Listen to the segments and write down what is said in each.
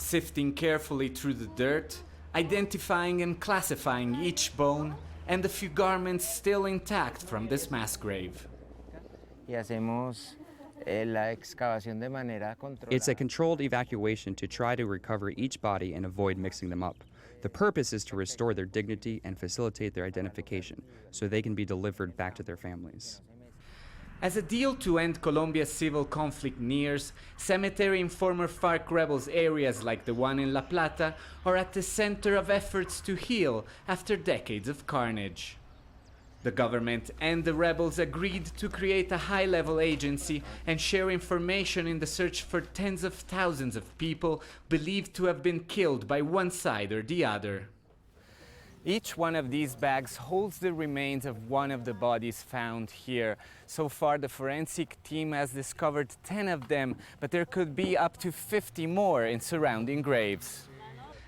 sifting carefully through the dirt, identifying and classifying each bone, and the few garments still intact from this mass grave. It's a controlled evacuation to try to recover each body and avoid mixing them up. The purpose is to restore their dignity and facilitate their identification so they can be delivered back to their families. As a deal to end Colombia's civil conflict nears, cemetery in former FARC rebels areas like the one in La Plata are at the center of efforts to heal after decades of carnage. The government and the rebels agreed to create a high-level agency and share information in the search for tens of thousands of people believed to have been killed by one side or the other. Each one of these bags holds the remains of one of the bodies found here. So far, the forensic team has discovered 10 of them, but there could be up to 50 more in surrounding graves.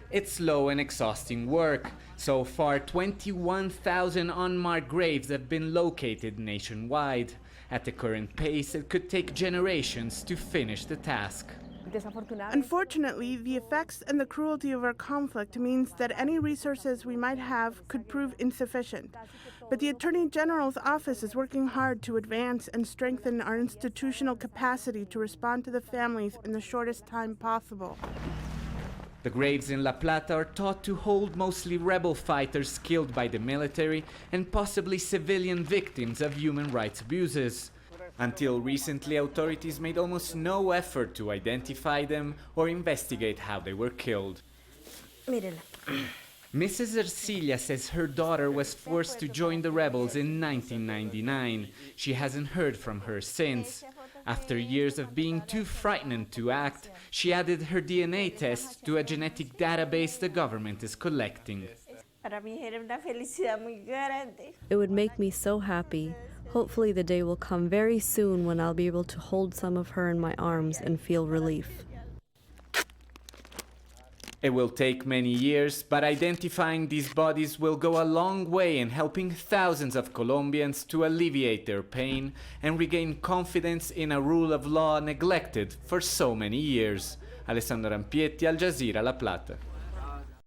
It's slow and exhausting work. So far, 21,000 unmarked graves have been located nationwide. At the current pace, it could take generations to finish the task. Unfortunately, the effects and the cruelty of our conflict means that any resources we might have could prove insufficient. But the Attorney General's office is working hard to advance and strengthen our institutional capacity to respond to the families in the shortest time possible. The graves in La Plata are thought to hold mostly rebel fighters killed by the military and possibly civilian victims of human rights abuses. Until recently, authorities made almost no effort to identify them or investigate how they were killed. Mrs. Ercilia says her daughter was forced to join the rebels in 1999. She hasn't heard from her since. After years of being too frightened to act, she added her DNA test to a genetic database the government is collecting. It would make me so happy. Hopefully the day will come very soon when I'll be able to hold some of her in my arms and feel relief. It will take many years, but identifying these bodies will go a long way in helping thousands of Colombians to alleviate their pain and regain confidence in a rule of law neglected for so many years. Alessandro Rampietti, Al Jazeera, La Plata.